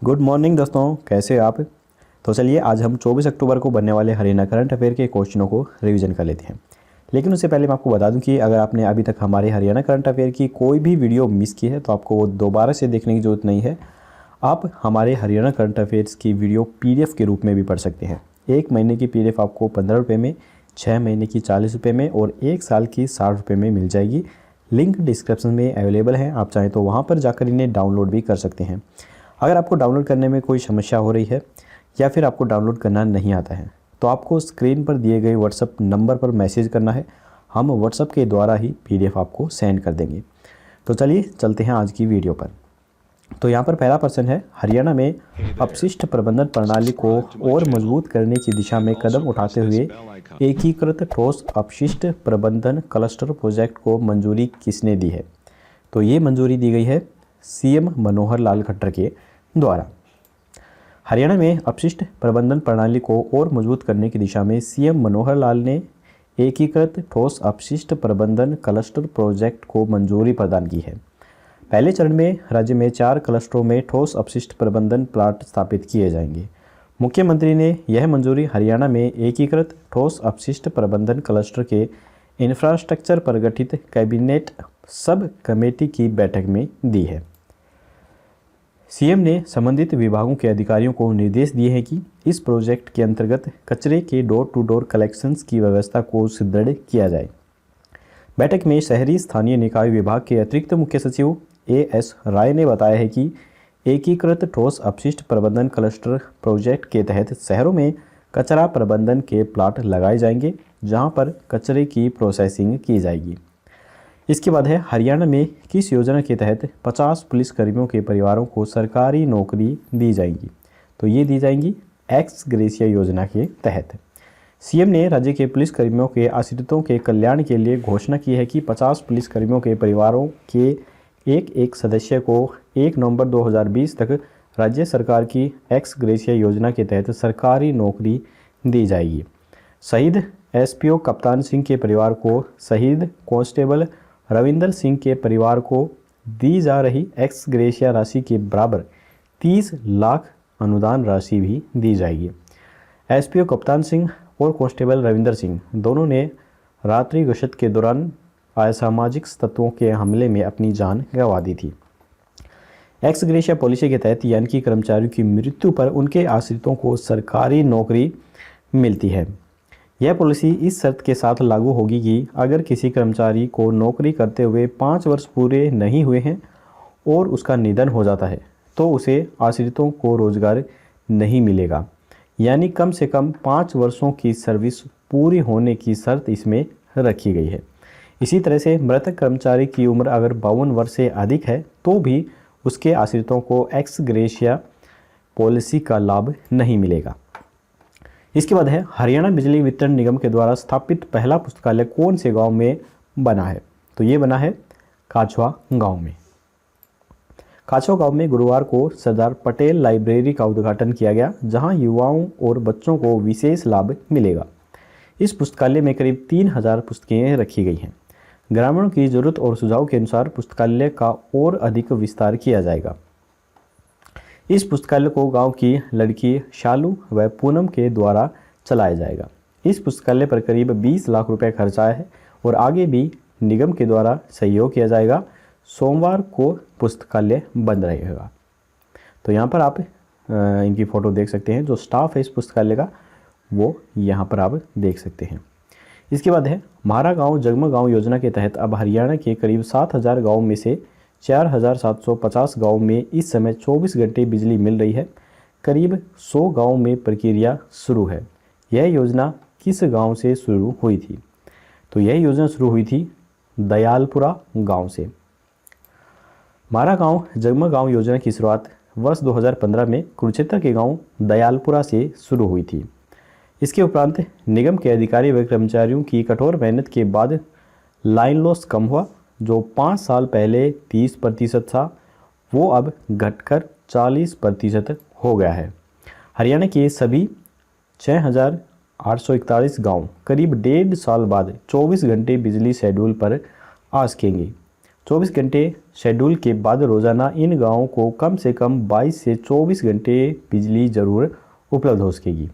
Good morning दोस्तों, कैसे हो आप। तो चलिए आज हम 24 अक्टूबर को बनने वाले हरियाणा करंट अफेयर के क्वेश्चनों को रिवीजन कर लेते हैं। लेकिन उससे पहले मैं आपको बता दूं कि अगर आपने अभी तक हमारे हरियाणा करंट अफेयर की कोई भी वीडियो मिस की है तो आपको वो दोबारा से देखने की ज़रूरत नहीं है। आप हमारे हरियाणा करंट अफेयर्स की वीडियो PDF के रूप में भी पढ़ सकते हैं। 1 महीने की PDF आपको 15 रुपये में, 6 महीने की 40 रुपये में और 1 साल की 60 रुपये में मिल जाएगी। लिंक डिस्क्रिप्शन में अवेलेबल है, आप चाहें तो वहाँ पर जाकर इन्हें डाउनलोड भी कर सकते हैं। अगर आपको डाउनलोड करने में कोई समस्या हो रही है या फिर आपको डाउनलोड करना नहीं आता है तो आपको स्क्रीन पर दिए गए व्हाट्सएप नंबर पर मैसेज करना है। हम व्हाट्सएप के द्वारा ही PDF आपको सेंड कर देंगे। तो चलिए चलते हैं आज की वीडियो पर। तो यहाँ पर पहला प्रश्न है, हरियाणा में अपशिष्ट प्रबंधन प्रणाली को और मजबूत करने की दिशा में कदम उठाते हुए एकीकृत ठोस अपशिष्ट प्रबंधन क्लस्टर प्रोजेक्ट को मंजूरी किसने दी है। तो ये मंजूरी दी गई है CM मनोहर लाल खट्टर के द्वारा। हरियाणा में अपशिष्ट प्रबंधन प्रणाली को और मजबूत करने की दिशा में CM मनोहर लाल ने एकीकृत ठोस अपशिष्ट प्रबंधन क्लस्टर प्रोजेक्ट को मंजूरी प्रदान की है। पहले चरण में राज्य में 4 क्लस्टरों में ठोस अपशिष्ट प्रबंधन प्लांट स्थापित किए जाएंगे। मुख्यमंत्री ने यह मंजूरी हरियाणा में एकीकृत ठोस अपशिष्ट प्रबंधन क्लस्टर के इंफ्रास्ट्रक्चर पर गठित कैबिनेट सब कमेटी की बैठक में दी है। CM ने संबंधित विभागों के अधिकारियों को निर्देश दिए हैं कि इस प्रोजेक्ट के अंतर्गत कचरे के डोर टू डोर कलेक्शंस की व्यवस्था को सुदृढ़ किया जाए। बैठक में शहरी स्थानीय निकाय विभाग के अतिरिक्त मुख्य सचिव AS राय ने बताया है कि एकीकृत ठोस अपशिष्ट प्रबंधन क्लस्टर प्रोजेक्ट के तहत शहरों में कचरा प्रबंधन के प्लांट लगाए जाएंगे जहां पर कचरे की प्रोसेसिंग की जाएगी। इसके बाद है, हरियाणा में किस योजना के तहत 50 पुलिसकर्मियों के परिवारों को सरकारी नौकरी दी जाएगी। तो ये दी जाएंगी एक्स ग्रेशिया योजना के तहत। CM ने राज्य के पुलिसकर्मियों के आश्रितों के कल्याण के लिए घोषणा की है कि 50 पुलिसकर्मियों के परिवारों के एक सदस्य को 1 नवंबर 2020 तक राज्य सरकार की एक्स ग्रेशिया योजना के तहत सरकारी नौकरी दी जाएगी। शहीद SPO कप्तान सिंह के परिवार को शहीद कांस्टेबल रविंदर सिंह के परिवार को दी जा रही एक्स ग्रेशिया राशि के बराबर 30 लाख अनुदान राशि भी दी जाएगी। SPO कप्तान सिंह और कांस्टेबल रविंदर सिंह दोनों ने रात्रि गश्त के दौरान असामाजिक तत्वों के हमले में अपनी जान गंवा दी थी। एक्स ग्रेशिया पॉलिसी के तहत यानी कि कर्मचारियों की मृत्यु पर उनके आश्रितों को सरकारी नौकरी मिलती है। यह पॉलिसी इस शर्त के साथ लागू होगी कि अगर किसी कर्मचारी को नौकरी करते हुए 5 वर्ष पूरे नहीं हुए हैं और उसका निधन हो जाता है तो उसे आश्रितों को रोजगार नहीं मिलेगा। यानी कम से कम 5 वर्षों की सर्विस पूरी होने की शर्त इसमें रखी गई है। इसी तरह से मृतक कर्मचारी की उम्र अगर 52 वर्ष से अधिक है तो भी उसके आश्रितों को एक्स ग्रेशिया पॉलिसी का लाभ नहीं मिलेगा। इसके बाद है, हरियाणा बिजली वितरण निगम के द्वारा स्थापित पहला पुस्तकालय कौन से गांव में बना है। तो ये बना है काछवा गांव में। काछवा गांव में गुरुवार को सरदार पटेल लाइब्रेरी का उद्घाटन किया गया जहां युवाओं और बच्चों को विशेष लाभ मिलेगा। इस पुस्तकालय में करीब 3000 पुस्तकें रखी गई हैं। ग्रामीणों की जरूरत और सुझाव के अनुसार पुस्तकालय का और अधिक विस्तार किया जाएगा। इस पुस्तकालय को गांव की लड़की शालू व पूनम के द्वारा चलाया जाएगा। इस पुस्तकालय पर करीब 20 लाख रुपए खर्च आया है और आगे भी निगम के द्वारा सहयोग किया जाएगा। सोमवार को पुस्तकालय बंद रहेगा। तो यहाँ पर आप इनकी फ़ोटो देख सकते हैं। जो स्टाफ है इस पुस्तकालय का वो यहाँ पर आप देख सकते हैं। इसके बाद है, हमारा गांव जगमग गांव योजना के तहत अब हरियाणा के करीब 7000 गाँव में से 4750 गाँव में इस समय 24 घंटे बिजली मिल रही है। करीब 100 गाँव में प्रक्रिया शुरू है। यह योजना किस गांव से शुरू हुई थी। तो यह योजना शुरू हुई थी दयालपुरा गांव से। हमारा गांव जगमग गांव योजना की शुरुआत वर्ष 2015 में कुरुक्षेत्र के गांव दयालपुरा से शुरू हुई थी। इसके उपरांत निगम के अधिकारी व कर्मचारियों की कठोर मेहनत के बाद लाइन लॉस कम हुआ। जो 5 साल पहले 30% था वो अब घटकर 40% हो गया है। हरियाणा के सभी 6841 गांव करीब 1.5 साल बाद 24 घंटे बिजली शेड्यूल पर आ सकेंगे। 24 घंटे शेड्यूल के बाद रोज़ाना इन गाँवों को कम से कम 22 से 24 घंटे बिजली ज़रूर उपलब्ध हो सकेगी।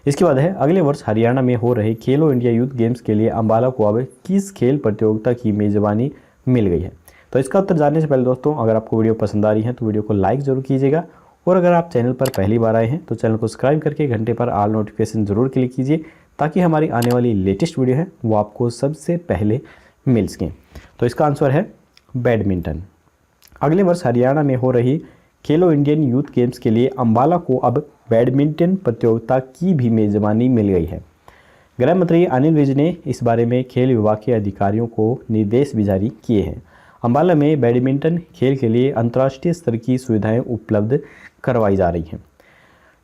इसके बाद है अगले वर्ष हरियाणा में हो रहे खेलो इंडिया यूथ गेम्स के लिए अम्बाला को अब किस खेल प्रतियोगिता की मेज़बानी मिल गई है। तो इसका उत्तर जानने से पहले दोस्तों, अगर आपको वीडियो पसंद आ रही है तो वीडियो को लाइक ज़रूर कीजिएगा, और अगर आप चैनल पर पहली बार आए हैं तो चैनल को सब्सक्राइब करके घंटे पर ऑल नोटिफिकेशन ज़रूर क्लिक कीजिए, ताकि हमारी आने वाली लेटेस्ट वीडियो है वो आपको सबसे पहले मिल सकें। तो इसका आंसर है बैडमिंटन। अगले वर्ष हरियाणा में हो रही खेलो इंडियन यूथ गेम्स के लिए अम्बाला को अब बैडमिंटन प्रतियोगिता की भी मेज़बानी मिल गई है। गृह मंत्री अनिल विज ने इस बारे में खेल विभाग के अधिकारियों को निर्देश भी जारी किए हैं। अम्बाला में बैडमिंटन खेल के लिए अंतर्राष्ट्रीय स्तर की सुविधाएं उपलब्ध करवाई जा रही हैं।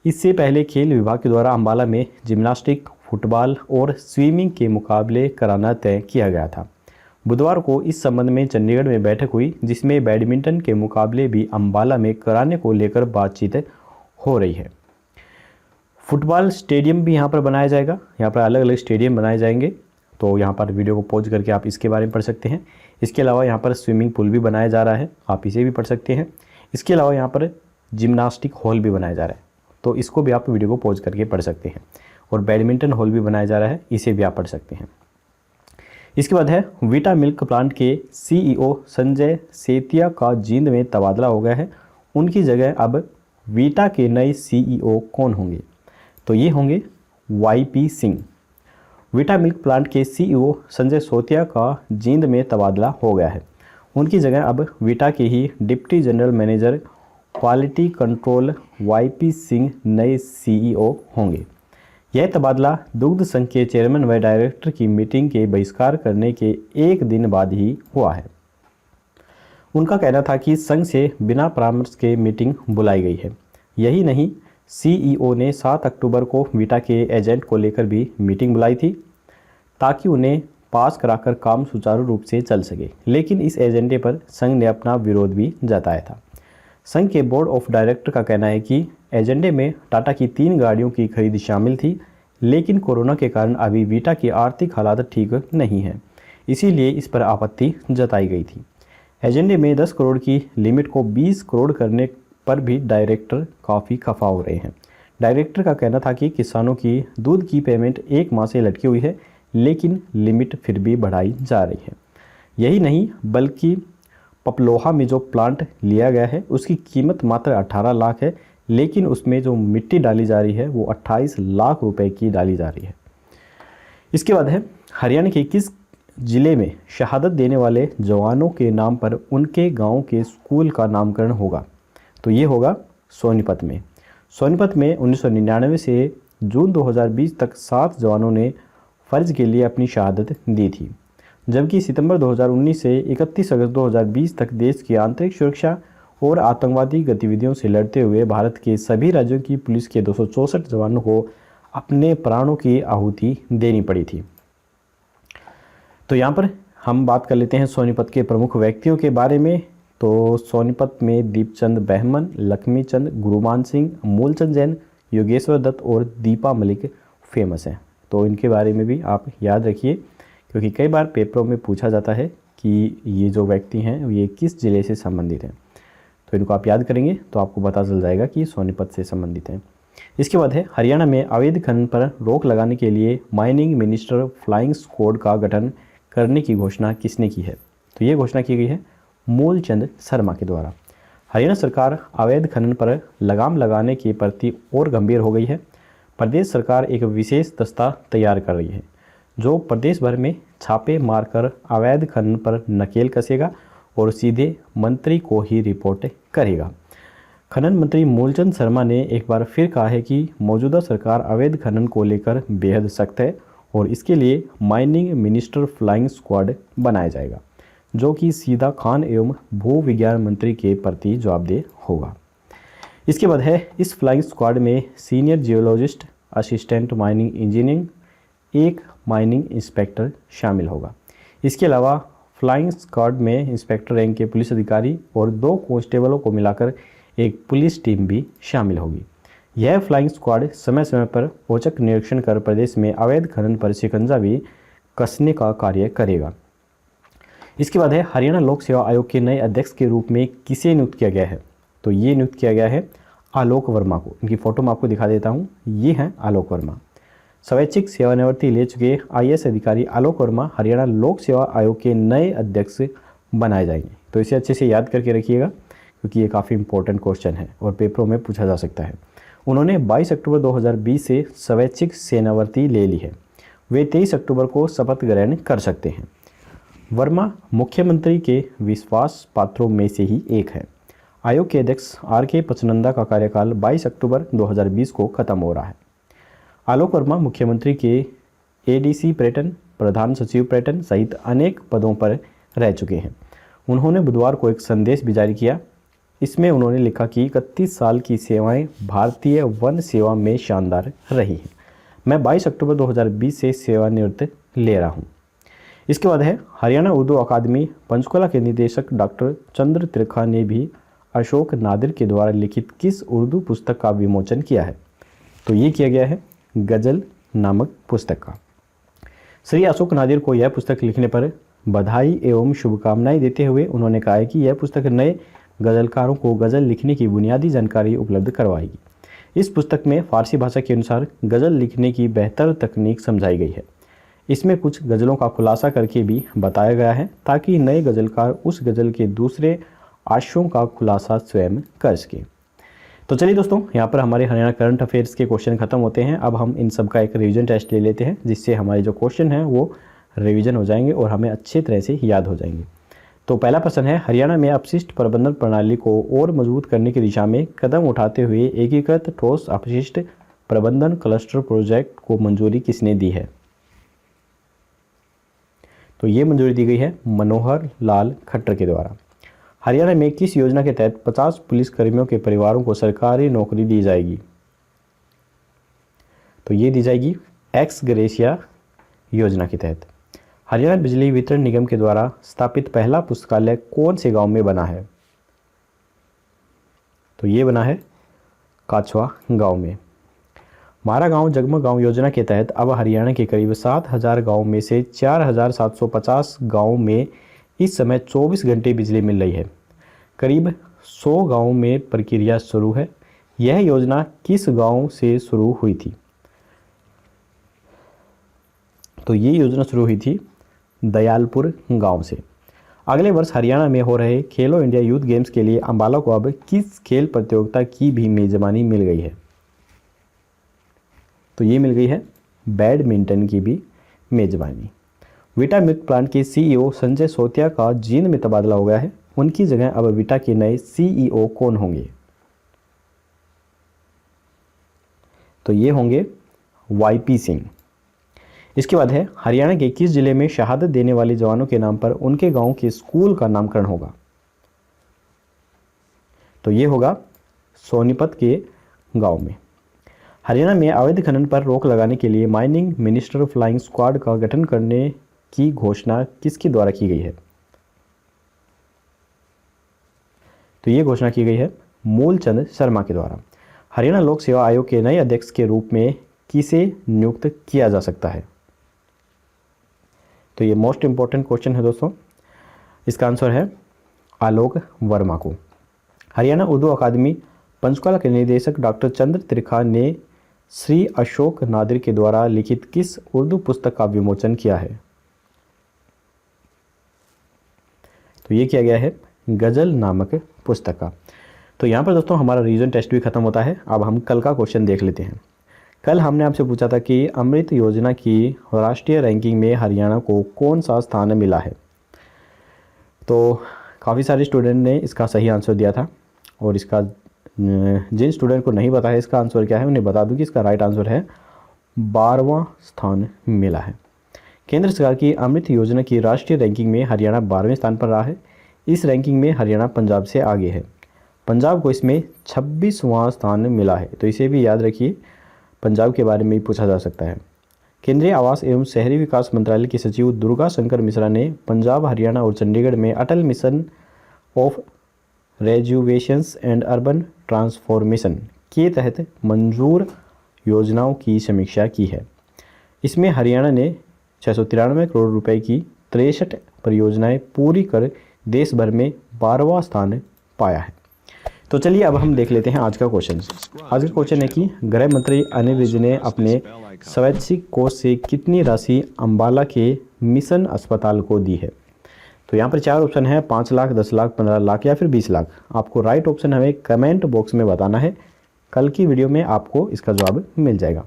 इससे पहले खेल विभाग के द्वारा अम्बाला में जिम्नास्टिक, फुटबॉल और स्विमिंग के मुकाबले कराना तय किया गया था। बुधवार को इस संबंध में चंडीगढ़ में बैठक हुई, जिसमें बैडमिंटन के मुकाबले भी अम्बाला में कराने को लेकर बातचीत हो रही है। फुटबॉल स्टेडियम भी यहाँ पर बनाया जाएगा। यहाँ पर अलग अलग स्टेडियम बनाए जाएंगे, तो यहाँ पर वीडियो को पॉज करके आप इसके बारे में पढ़ सकते हैं। इसके अलावा यहाँ पर स्विमिंग पूल भी बनाया जा रहा है, आप इसे भी पढ़ सकते हैं। इसके अलावा यहाँ पर जिम्नास्टिक हॉल भी बनाया जा रहा है, तो इसको भी आप वीडियो को पॉज करके पढ़ सकते हैं। और बैडमिंटन हॉल भी बनाया जा रहा है, इसे भी आप पढ़ सकते हैं। इसके बाद है वीटा मिल्क प्लांट के CEO संजय सेतिया का जींद में तबादला हो गया है। उनकी जगह अब वीटा के नए CEO कौन होंगे? तो ये होंगे YP Singh. Vita milk plant के CEO संजय सेतिया का जींद में तबादला हो गया है। उनकी जगह अब वीटा के ही deputy general manager quality control YP Singh नए CEO होंगे। यह तबादला दुग्ध संघ के चेयरमैन व डायरेक्टर की मीटिंग के बहिष्कार करने के एक दिन बाद ही हुआ है। उनका कहना था कि संघ से बिना परामर्श के मीटिंग बुलाई गई है। यही नहीं, CEO ने 7 अक्टूबर को वीटा के एजेंट को लेकर भी मीटिंग बुलाई थी, ताकि उन्हें पास कराकर काम सुचारू रूप से चल सके। लेकिन इस एजेंडे पर संघ ने अपना विरोध भी जताया था। संघ के बोर्ड ऑफ डायरेक्टर का कहना है कि एजेंडे में टाटा की 3 गाड़ियों की खरीद शामिल थी, लेकिन कोरोना के कारण अभी वीटा की आर्थिक हालात ठीक नहीं है, इसीलिए इस पर आपत्ति जताई गई थी। एजेंडे में 10 करोड़ की लिमिट को 20 करोड़ करने पर भी डायरेक्टर काफ़ी खफा हो रहे हैं। डायरेक्टर का कहना था कि किसानों की दूध की पेमेंट 1 माह से लटकी हुई है, लेकिन लिमिट फिर भी बढ़ाई जा रही है। यही नहीं, बल्कि पपलोहा में जो प्लांट लिया गया है उसकी कीमत मात्र 18 लाख है, लेकिन उसमें जो मिट्टी डाली जा रही है वो 28 लाख रुपए की डाली जा रही है। इसके बाद है हरियाणा के किस जिले में शहादत देने वाले जवानों के नाम पर उनके गांव के स्कूल का नामकरण होगा? तो ये होगा सोनीपत में। सोनीपत में 1999 से जून 2020 तक 7 जवानों ने फ़र्ज के लिए अपनी शहादत दी थी, जबकि सितंबर 2019 से 31 अगस्त 2020 तक देश की आंतरिक सुरक्षा और आतंकवादी गतिविधियों से लड़ते हुए भारत के सभी राज्यों की पुलिस के 264 जवानों को अपने प्राणों की आहुति देनी पड़ी थी। तो यहाँ पर हम बात कर लेते हैं सोनीपत के प्रमुख व्यक्तियों के बारे में। तो सोनीपत में दीपचंद बहमन, लक्ष्मीचंद, गुरुमान सिंह, मूलचंद जैन, योगेश्वर दत्त और दीपा मलिक फेमस हैं। तो इनके बारे में भी आप याद रखिए, क्योंकि कई बार पेपरों में पूछा जाता है कि ये जो व्यक्ति हैं ये किस ज़िले से संबंधित हैं। तो इनको आप याद करेंगे तो आपको पता चल जाएगा कि सोनीपत से संबंधित हैं। इसके बाद है हरियाणा में अवैध खनन पर रोक लगाने के लिए माइनिंग मिनिस्टर फ्लाइंग स्क्वाड का गठन करने की घोषणा किसने की है? तो ये घोषणा की गई है मूलचंद शर्मा के द्वारा। हरियाणा सरकार अवैध खनन पर लगाम लगाने के प्रति और गंभीर हो गई है। प्रदेश सरकार एक विशेष दस्ता तैयार कर रही है, जो प्रदेश भर में छापे मारकर अवैध खनन पर नकेल कसेगा और सीधे मंत्री को ही रिपोर्ट करेगा। खनन मंत्री मूलचंद शर्मा ने एक बार फिर कहा है कि मौजूदा सरकार अवैध खनन को लेकर बेहद सख्त है और इसके लिए माइनिंग मिनिस्टर फ्लाइंग स्क्वाड बनाया जाएगा, जो कि सीधा खान एवं भू विज्ञान मंत्री के प्रति जवाबदेह होगा। इसके बाद है इस फ्लाइंग स्क्वाड में senior geologist, assistant mining engineering, एक माइनिंग इंस्पेक्टर शामिल होगा। इसके अलावा फ्लाइंग स्क्वाड में इंस्पेक्टर रैंक के पुलिस अधिकारी और 2 कांस्टेबलों को मिलाकर एक पुलिस टीम भी शामिल होगी। यह फ्लाइंग स्क्वाड समय समय पर औचक निरीक्षण कर प्रदेश में अवैध खनन पर शिकंजा भी कसने का कार्य करेगा। इसके बाद है हरियाणा लोक सेवा आयोग के नए अध्यक्ष के रूप में किसे नियुक्त किया गया है। तो ये नियुक्त किया गया है आलोक वर्मा को। इनकी फ़ोटो मैं आपको दिखा देता हूँ, ये हैं आलोक वर्मा। स्वैच्छिक सेवानिवृत्ति ले चुके IAS अधिकारी आलोक वर्मा हरियाणा लोक सेवा आयोग के नए अध्यक्ष बनाए जाएंगे। तो इसे अच्छे से याद करके रखिएगा क्योंकि ये काफ़ी इंपॉर्टेंट क्वेश्चन है और पेपरों में पूछा जा सकता है। उन्होंने 22 अक्टूबर 2020 से स्वैच्छिक सेवानिवृत्ति ले ली है। वे 23 अक्टूबर को शपथ ग्रहण कर सकते हैं। वर्मा मुख्यमंत्री के विश्वास पात्रों में से ही एक है। आयोग के अध्यक्ष RK पचनंदा का कार्यकाल 22 अक्टूबर 2020 को खत्म हो रहा है। आलोक वर्मा मुख्यमंत्री के ADC पर्यटन, प्रधान सचिव पर्यटन सहित अनेक पदों पर रह चुके हैं। उन्होंने बुधवार को एक संदेश भी जारी किया। इसमें उन्होंने लिखा कि 31 साल की सेवाएं भारतीय वन सेवा में शानदार रही हैं। मैं 22 अक्टूबर 2020 से सेवानिवृत्त ले रहा हूं। इसके बाद है हरियाणा उर्दू अकादमी पंचकुला के निदेशक डॉक्टर चंद्र त्रिखा ने भी अशोक नादिर के द्वारा लिखित किस उर्दू पुस्तक का विमोचन किया है। तो ये किया गया है गज़ल नामक पुस्तक का। श्री अशोक नादिर को यह पुस्तक लिखने पर बधाई एवं शुभकामनाएं देते हुए उन्होंने कहा है कि यह पुस्तक नए गज़लकारों को गज़ल लिखने की बुनियादी जानकारी उपलब्ध करवाएगी। इस पुस्तक में फ़ारसी भाषा के अनुसार गज़ल लिखने की बेहतर तकनीक समझाई गई है। इसमें कुछ गज़लों का खुलासा करके भी बताया गया है ताकि नए गज़लकार उस गज़ल के दूसरे आशयों का खुलासा स्वयं कर सके। तो चलिए दोस्तों, यहाँ पर हमारे हरियाणा करंट अफेयर्स के क्वेश्चन खत्म होते हैं। अब हम इन सब का एक रिवीजन टेस्ट ले लेते हैं जिससे हमारे जो क्वेश्चन हैं वो रिवीजन हो जाएंगे और हमें अच्छी तरह से याद हो जाएंगे। तो पहला प्रश्न है, हरियाणा में अपशिष्ट प्रबंधन प्रणाली को और मजबूत करने की दिशा में कदम उठाते हुए एकीकृत ठोस अपशिष्ट प्रबंधन क्लस्टर प्रोजेक्ट को मंजूरी किसने दी है। तो ये मंजूरी दी गई है मनोहर लाल खट्टर के द्वारा। हरियाणा में किस योजना के तहत 50 पुलिस कर्मियों के परिवारों को सरकारी नौकरी दी जाएगी। तो ये दी जाएगी एक्स ग्रेशिया योजना के तहत। हरियाणा बिजली वितरण निगम के द्वारा स्थापित पहला पुस्तकालय कौन से गांव में बना है। तो ये बना है काछवा गांव में। हमारा गांव जगमग गांव योजना के तहत अब हरियाणा के करीब 7000 गांव में से 4750 गांव में इस समय 24 घंटे बिजली मिल रही है। करीब 100 गांव में प्रक्रिया शुरू है। यह योजना किस गांव से शुरू हुई थी। तो ये योजना शुरू हुई थी दयालपुर गांव से। अगले वर्ष हरियाणा में हो रहे खेलो इंडिया यूथ गेम्स के लिए अंबाला को अब किस खेल प्रतियोगिता की भी मेजबानी मिल गई है। तो ये मिल गई है बैडमिंटन की भी मेजबानी। विटा मिल्क प्लांट के CEO संजय सोतिया का जींद में तबादला हो गया है। उनकी जगह अब विटा के नए CEO कौन होंगे। तो ये होंगे YP सिंह। इसके बाद है हरियाणा के किस जिले में शहादत देने वाले जवानों के नाम पर उनके गांव के स्कूल का नामकरण होगा। तो ये होगा सोनीपत के गांव में। हरियाणा में अवैध खनन पर रोक लगाने के लिए माइनिंग मिनिस्टर फ्लाइंग स्क्वाड का गठन करने की घोषणा किसके द्वारा की गई है। तो ये घोषणा की गई है मूलचंद शर्मा के द्वारा। हरियाणा लोक सेवा आयोग के नए अध्यक्ष के रूप में किसे नियुक्त किया जा सकता है। तो ये मोस्ट इंपॉर्टेंट क्वेश्चन है दोस्तों। इसका आंसर है आलोक वर्मा को। हरियाणा उर्दू अकादमी पंचकुला के निदेशक डॉक्टर चंद्र त्रिखा ने श्री अशोक नादिर के द्वारा लिखित किस उर्दू पुस्तक का विमोचन किया है। तो ये किया गया है गज़ल नामक पुस्तक का। तो यहाँ पर दोस्तों हमारा रीजन टेस्ट भी खत्म होता है। अब हम कल का क्वेश्चन देख लेते हैं। कल हमने आपसे पूछा था कि अमृत योजना की राष्ट्रीय रैंकिंग में हरियाणा को कौन सा स्थान मिला है। तो काफ़ी सारे स्टूडेंट ने इसका सही आंसर दिया था और इसका जिन स्टूडेंट को नहीं पता है इसका आंसर क्या है उन्हें बता दूं कि इसका राइट आंसर है 12वां स्थान मिला है। केंद्र सरकार की अमृत योजना की राष्ट्रीय रैंकिंग में हरियाणा 12वें स्थान पर रहा है। इस रैंकिंग में हरियाणा पंजाब से आगे है। पंजाब को इसमें 26वां स्थान मिला है। तो इसे भी याद रखिए, पंजाब के बारे में भी पूछा जा सकता है। केंद्रीय आवास एवं शहरी विकास मंत्रालय के सचिव दुर्गा शंकर मिश्रा ने पंजाब, हरियाणा और चंडीगढ़ में Atal mission of rejuvenations and urban transformation के तहत मंजूर योजनाओं की समीक्षा की है। इसमें हरियाणा ने 693 करोड़ रुपए की 63 परियोजनाएं पूरी कर देश भर में 12वां स्थान पाया है। तो चलिए अब हम देख लेते हैं आज का क्वेश्चन। आज का क्वेश्चन है कि गृह मंत्री अनिल विज ने अपने स्वैच्छिक कोष से कितनी राशि अंबाला के मिशन अस्पताल को दी है। तो यहाँ पर 4 ऑप्शन है, 5 लाख, 10 लाख, 15 लाख या फिर 20 लाख। आपको राइट ऑप्शन हमें कमेंट बॉक्स में बताना है। कल की वीडियो में आपको इसका जवाब मिल जाएगा।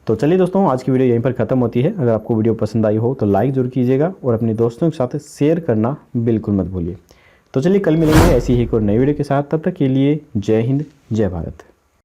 तो चलिए दोस्तों, आज की वीडियो यहीं पर ख़त्म होती है। अगर आपको वीडियो पसंद आई हो तो लाइक जरूर कीजिएगा और अपने दोस्तों के साथ शेयर करना बिल्कुल मत भूलिए। तो चलिए कल मिलेंगे ऐसी ही कोई नई वीडियो के साथ। तब तक के लिए जय हिंद, जय भारत।